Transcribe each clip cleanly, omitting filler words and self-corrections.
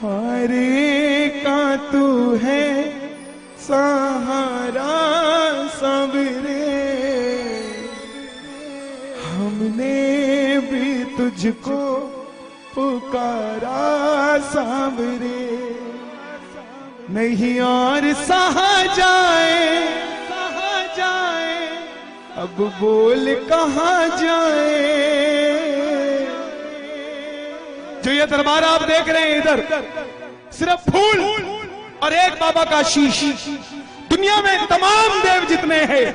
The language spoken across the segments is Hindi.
हारे का तू है सहारा सबरे, हमने भी तुझको पुकारा सावरे। नहीं और सहा जाए अब बोल कहाँ जाए। जो ये दरबार आप देख रहे हैं इधर सिर्फ फूल और एक बाबा का शीश, दुनिया में तमाम देव जितने हैं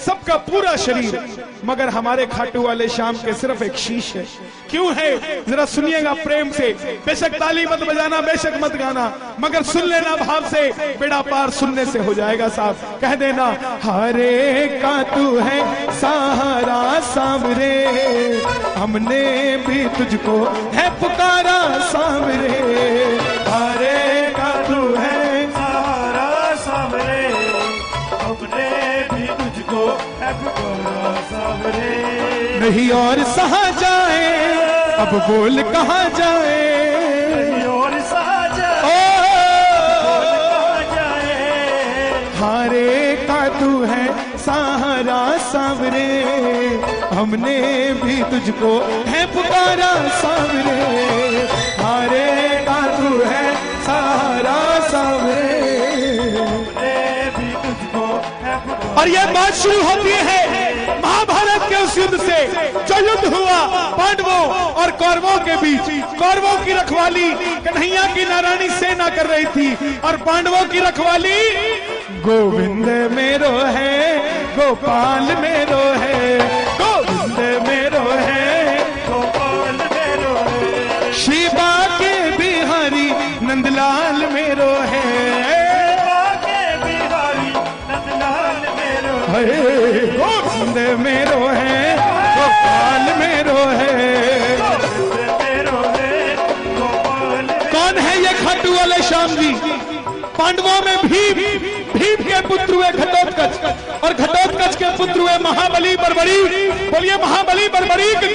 सबका पूरा शरीर, मगर हमारे खाटू वाले श्याम के सिर्फ एक शीश है। क्यों है जरा सुनिएगा प्रेम से। बेशक ताली मत बजाना, बेशक मत गाना, मगर सुन लेना भाव से, बेड़ा पार सुनने से हो जाएगा साहब। कह देना हरे का तू है सहारा सावरे, हमने भी तुझको है पुकारा सावरे। हरे का तू है सहारा सावरे, हमने भी तुझको है पुकारा सावरे। नहीं और सहा जाए अब बोल कहाँ जाए। नहीं और सहा जाए हारे का तू है सहारा सावरे, हमने भी तुझको है पुकारा सावरे। हारे का तू है सहारा सावरे, हमने भी तुझको है पुकारा। और ये बात शुरू होती है महाभारत के उस युद्ध से जो युद्ध हुआ पांडवों और कौरवों के बीच। कौरवों की रखवाली कन्हैया की नारायणी सेना कर रही थी और पांडवों की रखवाली गोविंद मेरो है, गोपाल मेरो है, गोविंद मेरो है, गोपाल मेरो है, शिवा के बिहारी नंदलाल मेरो है, के बिहारी नंदलाल मेरो गोविंद मेरो है, गोपाल मेरो है। मेरो है, गोपाल। कौन है ये खाटू वाले श्याम जी? पांडवों में भीम के पुत्र हुए घटोत्कच, और घटोत्कच के पुत्र हुए महाबली बर्बरीक। बोलिए महाबली बर्बरीक की।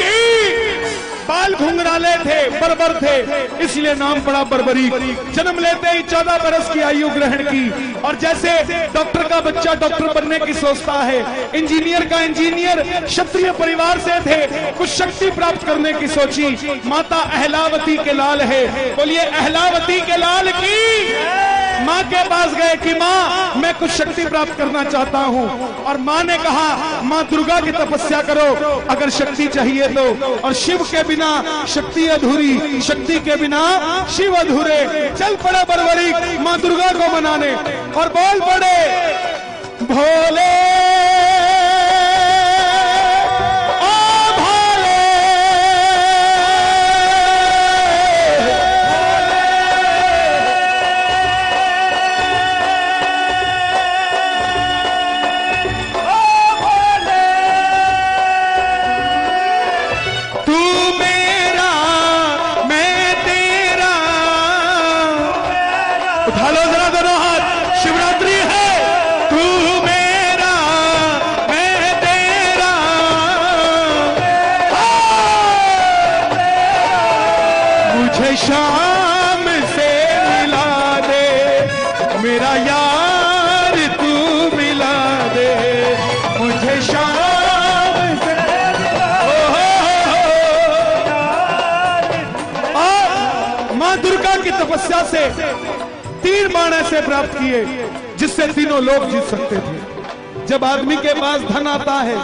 बाल घुंघराले थे, बर्बर थे, इसलिए नाम पड़ा बर्बरीक। जन्म लेते ही 14 बरस की आयु ग्रहण की, और जैसे डॉक्टर का बच्चा डॉक्टर बनने की सोचता है, इंजीनियर का इंजीनियर, क्षत्रिय परिवार से थे, कुछ शक्ति प्राप्त करने की सोची। माता अहलावती के लाल है, बोलिए अहलावती के लाल की। माँ के पास गए कि माँ मैं कुछ शक्ति प्राप्त करना चाहता हूँ, और माँ ने कहा माँ दुर्गा की तपस्या करो अगर शक्ति चाहिए तो। और शिव के बिना शक्ति अधूरी, शक्ति के बिना शिव अधूरे। चल पड़े बर्बरीक माँ दुर्गा को मनाने, और बोल पड़े भोले शाम से मिला दे, मेरा यार तू मिला दे मुझे शाम से। मां दुर्गा की तपस्या से 3 बाण ऐसे प्राप्त किए जिससे तीनों लोग जीत सकते थे। जब आदमी के पास धन आता है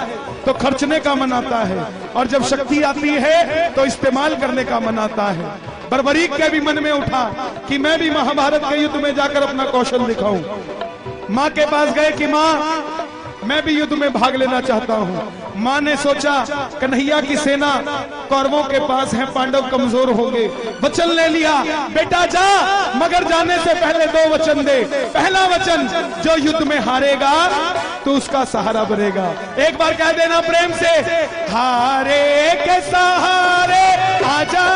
तो खर्चने का मन आता है, और जब शक्ति आती है तो इस्तेमाल करने का मन आता है। बर्बरीक के भी मन में उठा कि मैं भी महाभारत के युद्ध में जाकर अपना कौशल दिखाऊं। माँ के पास गए कि माँ मैं भी युद्ध में भाग लेना चाहता हूँ। माँ ने सोचा कन्हैया की सेना कौरवों के पास है, पांडव कमजोर होंगे। वचन ले लिया बेटा जा, मगर जाने से पहले 2 वचन दे। पहला वचन जो युद्ध में हारेगा तो उसका सहारा बनेगा। एक बार कह देना प्रेम से, हारे के सहारे आजा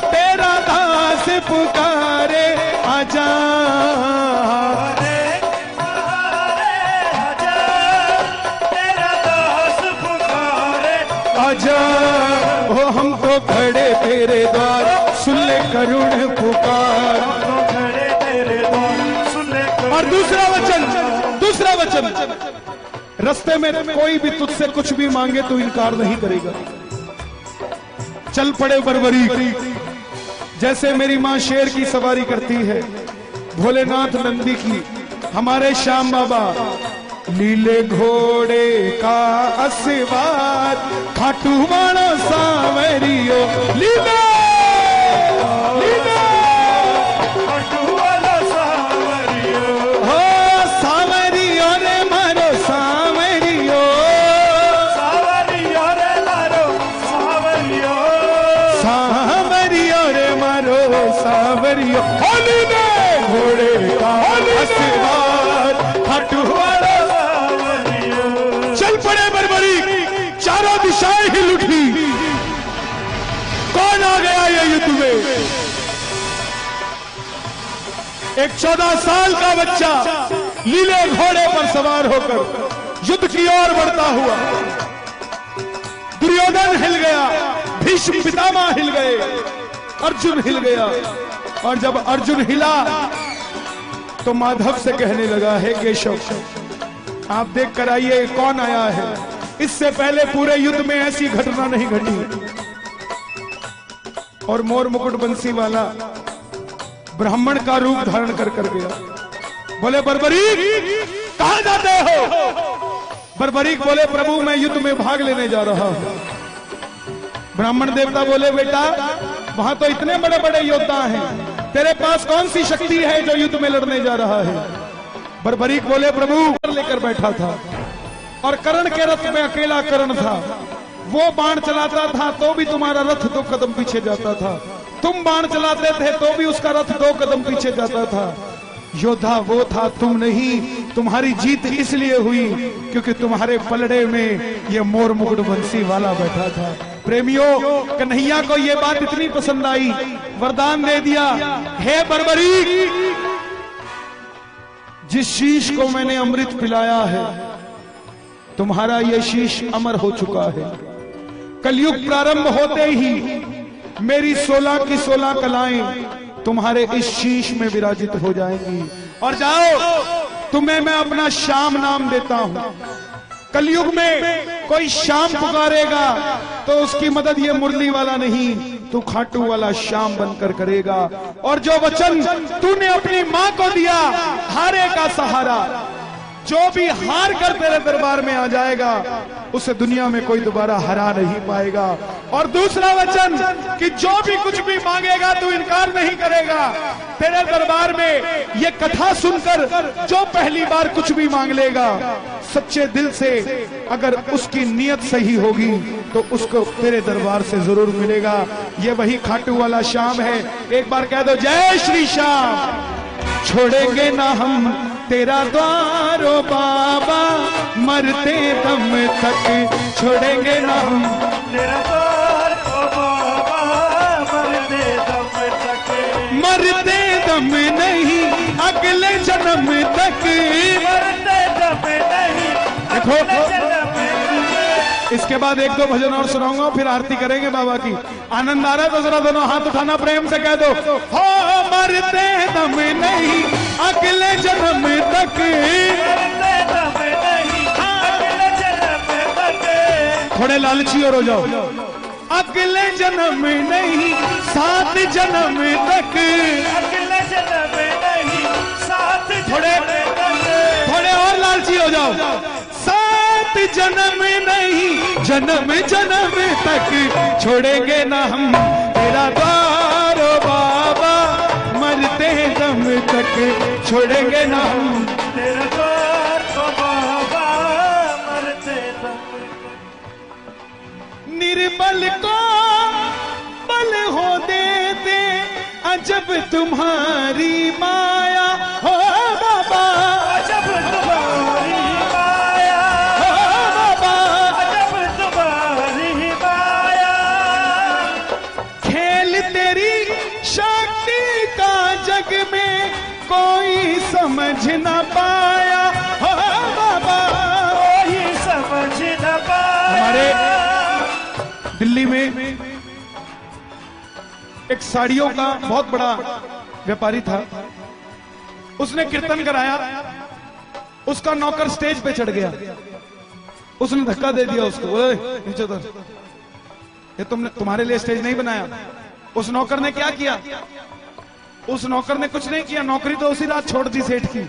तेरा दास पुकारे आजा। आजा ओ हम तो खड़े तेरे द्वार, सुन ले करुण पुकार। तो खड़े तेरे द्वार सुन ले और दूसरा वचन, रास्ते में कोई भी तुझसे कुछ भी मांगे तो इनकार नहीं करेगा। चल पड़े बरबरी, जैसे मेरी मां शेर की सवारी करती है, भोलेनाथ नंदी की, हमारे श्याम बाबा नीले घोड़े का असवार, खाटू माना सावरियो लीले लीले वाला सावरियो हो सावरियो रे मारो सावरियो, सावरियो रे मारो सावरियो सावरियो रे मारो सावरियो, होली ने घोड़े का असवार, खाटू वाला चल पड़े बरबरी, चारों दिशाएं हिल उठी। कौन आ गया ये युद्ध में? एक 14 साल का बच्चा लीले घोड़े पर सवार होकर युद्ध की ओर बढ़ता हुआ। दुर्योधन हिल गया, भीष्म पितामह हिल गए, अर्जुन हिल गया। और जब अर्जुन हिला तो माधव से कहने लगा, है केशव आप देख कर आइए कौन आया है। इससे पहले पूरे युद्ध में ऐसी घटना नहीं घटी। और मोर मुकुट बंसी वाला ब्राह्मण का रूप धारण कर गया। बोले बर्बरीक कहां जाते हो? बर्बरीक बोले प्रभु मैं युद्ध में भाग लेने जा रहा हूं। ब्राह्मण देवता बोले बेटा वहां तो इतने बड़े बड़े योद्धा हैं, तेरे पास कौन सी शक्ति है जो युद्ध में लड़ने जा रहा है? बर्बरीक बोले प्रभु लेकर बैठा था और कर्ण के रथ में अकेला कर्ण था। वो बाण चलाता था तो भी तुम्हारा रथ 2 कदम पीछे जाता था, तुम बाण चलाते थे तो भी उसका रथ 2 कदम पीछे जाता था। योद्धा वो था, तुम नहीं। तुम्हारी जीत इसलिए हुई क्योंकि तुम्हारे पलड़े में ये मोर मुकुट बंसी वाला बैठा था। प्रेमियों कन्हैया को ये बात इतनी पसंद आई, वरदान दे दिया, हे बर्बरी जिस शीश को मैंने अमृत पिलाया है तुम्हारा यह शीश अमर हो चुका है। कलयुग प्रारंभ होते ही मेरी 16 की 16 कलाएं तुम्हारे इस शीश में विराजित हो जाएंगी। और जाओ तुम्हें मैं अपना श्याम नाम देता हूं। कलयुग में कोई श्याम पुकारेगा तो उसकी मदद ये मुरली वाला नहीं, तू खाटू वाला श्याम बनकर करेगा। और जो वचन तूने अपनी मां को दिया, हारे का सहारा, जो भी हार कर तेरे दरबार में आ जाएगा उसे दुनिया में कोई दोबारा हरा नहीं पाएगा। और दूसरा वचन कि जो भी कुछ भी मांगेगा तू इनकार नहीं करेगा। तेरे दरबार में ये कथा सुनकर जो पहली बार कुछ भी मांग लेगा सच्चे दिल से, अगर उसकी नियत सही होगी तो उसको तेरे दरबार से जरूर मिलेगा। ये वही खाटू वाला श्याम है। एक बार कह दो जय श्री श्याम। छोड़ेंगे ना हम तेरा द्वार ओ बाबा, मरते दम तक छोड़ेंगे ना हम तेरा द्वार ओ बाबा, मरते दम तक, मरते दम नहीं अगले जन्म तक। मरते दम नहीं देखो जन्म तक। इसके बाद 1-2 भजन और सुनाऊंगा, फिर आरती करेंगे बाबा की। आनंद आ रहा है तो जरा दोनों हाथ उठाना प्रेम से कह दो, हो मरते दम नहीं अगले जन्म तक, मरते दम नहीं अगले जन्म तक। थोड़े लालची और हो जाओ। अगले जन्म नहीं 7 जन्म तक, अगले जन्म नहीं 7 थोड़े और लालची हो जाओ। 7 जन्म नहीं जन्म जन्म तक छोड़ेंगे ना हम तेरा द्वार ओ बाबा, मरते दम तक छोड़ेंगे ना हम तेरा द्वार ओ बाबा, मरते दम। निर्बल को बल हो देते अजब तुम्हारी माया हो बाबा, अजब तुम्हारी माया, हो बाबा। अजब तुम्हारी माया। खेल तेरी शक्ति का जग में कोई समझ न पाया हो बाबा। कोई समझ न पाया। हमारे दिल्ली में एक साड़ियों का बहुत बड़ा व्यापारी था, उसने कीर्तन कराया, उसका नौकर स्टेज पे चढ़ गया, उसने धक्का दे दिया उसको, बोले नीचे उतर, ये तुम्हारे लिए स्टेज नहीं बनाया। उस नौकर ने क्या किया? उस नौकर ने कुछ नहीं किया, नौकरी तो उसी रात छोड़ दी सेठ की।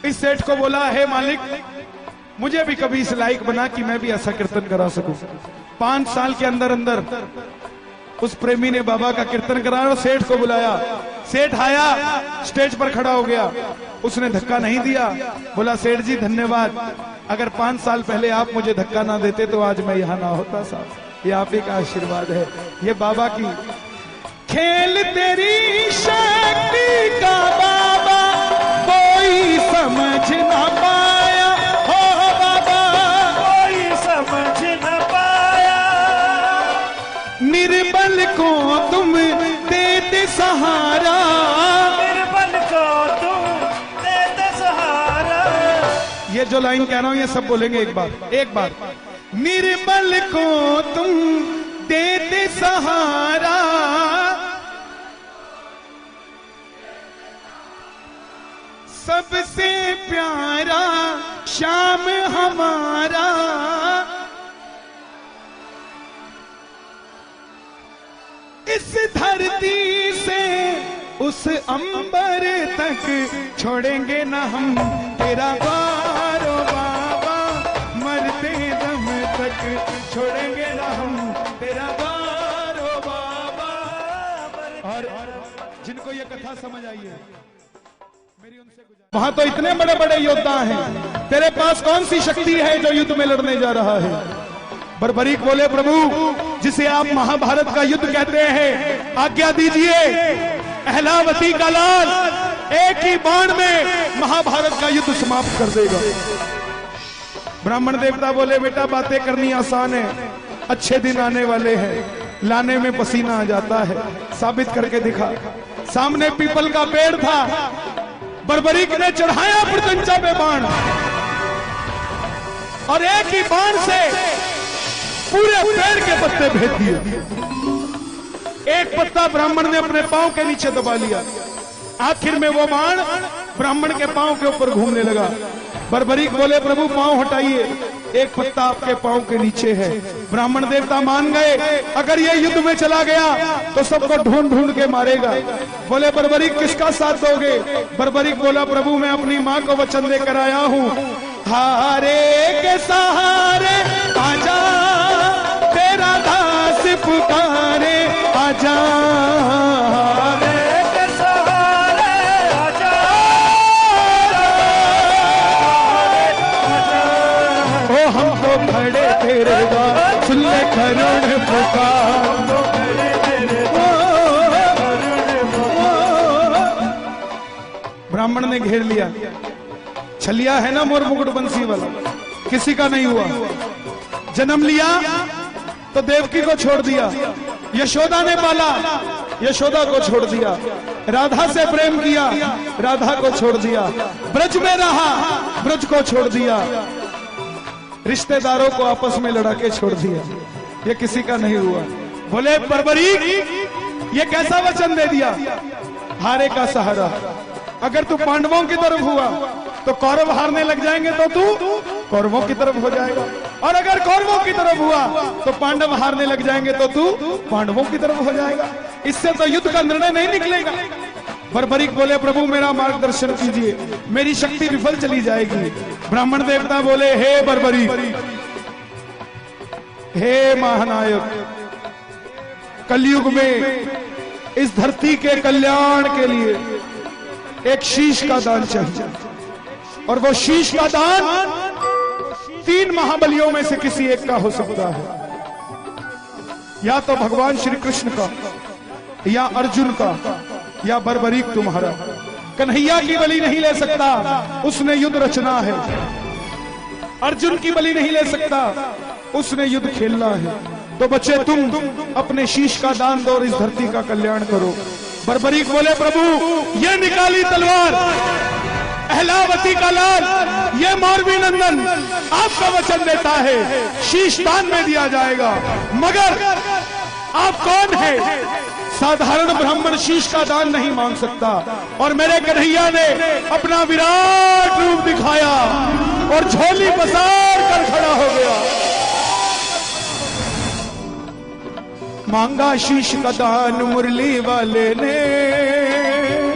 इस सेठ को बोला, हे मालिक, मुझे भी कभी इस लायक बना कि मैं भी ऐसा कीर्तन करा सकूं। 5 साल के अंदर अंदर उस प्रेमी ने बाबा का कीर्तन कराया और सेठ को बुलाया। सेठ आया, स्टेज पर खड़ा हो गया, उसने धक्का नहीं दिया, बोला सेठ जी धन्यवाद, अगर 5 साल पहले आप मुझे धक्का ना देते तो आज मैं यहां ना होता साहब, ये आप ही का आशीर्वाद है, ये बाबा की खेल तेरी शक्ति का बाबा कोई समझ ना पाया, हो बाबा कोई समझ न पाया, निर्बल को तुम देते सहारा, निर्बल को तुम देते सहारा। ये जो लाइन कह रहा हूं ये सब बोलेंगे एक बार। निर्बल को तुम देते सहारा, सबसे प्यारा श्याम हमारा, इस धरती से उस अंबर तक छोड़ेंगे ना हम तेरा द्वार ओ बाबा, मरते दम तक छोड़ेंगे ना हम तेरा द्वार ओ बाबा। और जिनको ये कथा समझ आई है मेरी उनसे गुजारिश, वहां तो इतने बड़े बड़े योद्धा हैं, तेरे पास कौन सी शक्ति है जो युद्ध में लड़ने जा रहा है? बर्बरीक बोले प्रभु, जिसे आप महाभारत का युद्ध कहते हैं, आज्ञा दीजिए अहलावती का लाल एक ही बाण में महाभारत का युद्ध समाप्त कर देगा। ब्राह्मण देवता बोले बेटा बातें करनी आसान है, अच्छे दिन आने वाले हैं, लाने में पसीना आ जाता है, साबित करके दिखा। सामने पीपल का पेड़ था, बर्बरीक ने चढ़ाया प्रत्यंचा पे बाण और एक ही बाण से पूरे पेड़ के पत्ते भेद दिए। एक पत्ता ब्राह्मण ने अपने पांव के नीचे दबा लिया, आखिर में वो बाण ब्राह्मण के पांव के ऊपर घूमने लगा। बर्बरीक बोले प्रभु पांव हटाइए, एक पत्ता आपके पांव के नीचे है। ब्राह्मण देवता मान गए, अगर ये युद्ध में चला गया तो सबको ढूंढ ढूंढ के मारेगा। बोले बर्बरीक किसका साथ दोगे? बर्बरीक बोला प्रभु मैं अपनी माँ को वचन देकर आया हूँ, हारे के सहारे आजा, तेरा दास पुकारे आजा, के सहारे आजा, ओ हमको खड़े तेरे द्वार सुन ले करुण पुकार। ब्राह्मण ने घेर लिया, छलिया है ना मोर मुकुट बंसी वाला, किसी का नहीं हुआ। जन्म लिया तो देवकी को छोड़ दिया, यशोदा ने पाला, यशोदा को छोड़ दिया। राधा से प्रेम किया, राधा को छोड़ दिया। ब्रज में रहा, ब्रज को छोड़ दिया। रिश्तेदारों को आपस में लड़ा के छोड़ दिया, ये किसी का नहीं हुआ। बोले बर्बरीक ये कैसा वचन दे दिया, हारे का सहारा। अगर तू पांडवों की तरफ हुआ तो कौरव हारने लग जाएंगे तो तू कौरवों की तरफ हो जाएगा, और अगर कौरवों की तरफ हुआ तो पांडव हारने लग जाएंगे तो तू पांडवों की तरफ हो जाएगा। इससे तो युद्ध का निर्णय नहीं निकलेगा। बर्बरीक बोले प्रभु मेरा मार्गदर्शन कीजिए, मेरी शक्ति विफल चली जाएगी। ब्राह्मण देवता बोले हे बर्बरीक, हे महानायक, कलयुग में इस धरती के कल्याण के लिए एक शीश का दान चाहिए, और वो शीश का दान 3 महाबलियों में से किसी एक का हो सकता है, या तो भगवान श्री कृष्ण का, या अर्जुन का, या बर्बरीक तुम्हारा। कन्हैया की बलि नहीं ले सकता, उसने युद्ध रचना है। अर्जुन की बलि नहीं ले सकता, उसने युद्ध खेलना है। तो बच्चे तुम अपने शीश का दान दो और इस धरती का कल्याण करो। बर्बरीक बोले प्रभु ये निकाली तलवार अहलावती का लाल, ये मौरवी नंदन आपका वचन देता है शीश दान में दिया जाएगा, मगर आप कौन है? साधारण ब्राह्मण शीश का दान नहीं मांग सकता। और मेरे कन्हैया ने अपना विराट रूप दिखाया और झोली पसार कर खड़ा हो गया। मांगा शीश का दान मुरली वाले ने,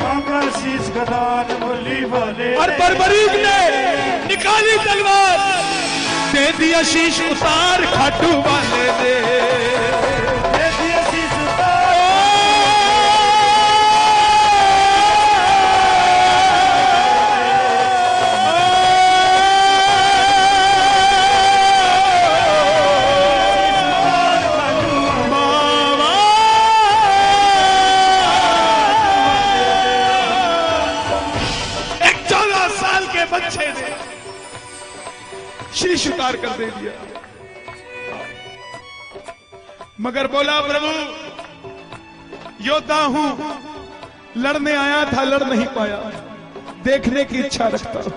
मांगा शीश का दान मुरली वाले और बर्बरीक ने निकाली तलवार, दे दिया शीश उतार खाटू वाले ने। दे दिया शीश उतार। एक 14 साल के बच्चे ने शीश उतार कर दे दिया, मगर बोला प्रभु योद्धा हूं, लड़ने आया था लड़ नहीं पाया, देखने की इच्छा रखता हूं।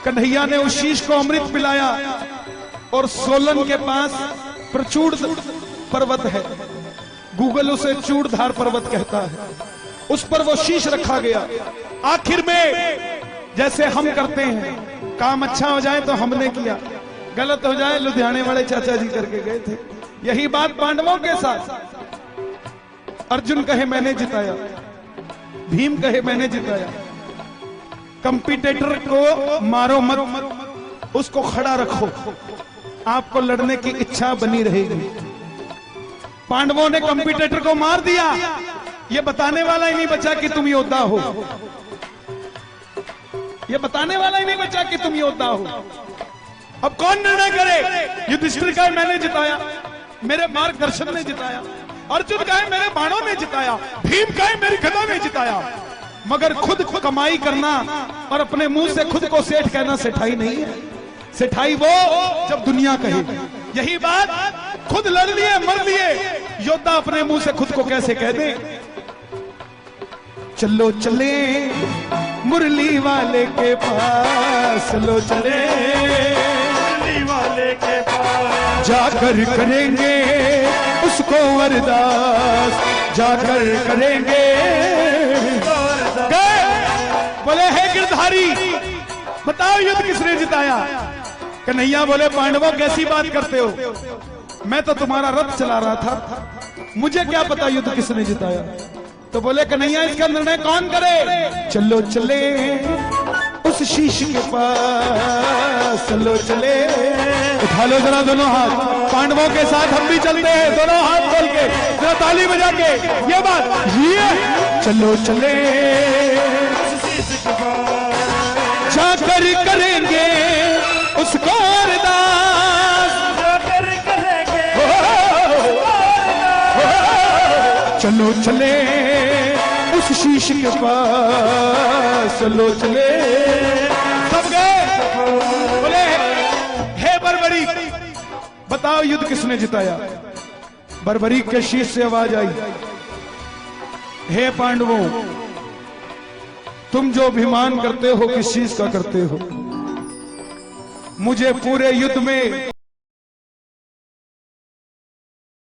कन्हैया ने उस शीश को अमृत पिलाया और सोलन के पास प्रचूड़ पर्वत है, गूगल उसे चूड़धार पर्वत कहता है, उस पर वो शीश रखा गया। आखिर में जैसे हम करते हैं, काम अच्छा हो जाए तो हमने किया, गलत हो जाए लुधियाने वाले चाचा जी करके गए थे। यही बात पांडवों के साथ। अर्जुन कहे मैंने जिताया, भीम कहे मैंने जिताया। कंपटीटर को मारो मत, उसको खड़ा रखो, आपको लड़ने की इच्छा बनी रहेगी। पांडवों ने कंपटीटर को मार दिया, ये बताने वाला ही नहीं बचा कि तुम योद्धा हो, ये बताने वाला ही नहीं बचा कि तुम योद्धा हो। अब कौन निर्णय करे? युधिष्ठिर का मैंने जिताया, मेरे मार्गदर्शन ने जिताया। अर्जुन का मेरे बाणों ने जिताया। भीम का मेरी गदा ने जिताया। मगर खुद कमाई करना और अपने मुंह से खुद को सेठ कहना सेठाई नहीं है। सेठाई वो जब दुनिया कहे। यही बात खुद लड़ लिए मर लिए योद्धा अपने मुंह से खुद को कैसे कह दे। चलो चले मुरली वाले के पास, चलो चले मुरली वाले के पास, जाकर करेंगे उसको अरदास, जाकर करेंगे। गए बोले हे गिरधारी बताओ युद्ध किसने जिताया? कन्हैया बोले पांडवों कैसी बात करते हो, मैं तो तुम्हारा रथ चला रहा था, मुझे क्या पता युद्ध किसने जिताया। तो बोले कन्हैया इसका निर्णय कौन करे? चलो चले उस शीश के पास, चलो चले। उठा लो जरा दोनों हाथ, पांडवों के साथ हम भी चलते हैं, दोनों हाथ खोल के जरा ताली बजा के ये बात ये चलो चले शीश के पास, जाकर करेंगे उसको अरदास, जाकर करेंगे। चलो चले उस शीश के पास, चलो चले। सब गए। बोले हे बर्बरीक बताओ युद्ध किसने जिताया? बर्बरीक के शीश से आवाज आई, हे पांडवों तुम जो अभिमान करते हो किस चीज का करते हो? मुझे पूरे युद्ध में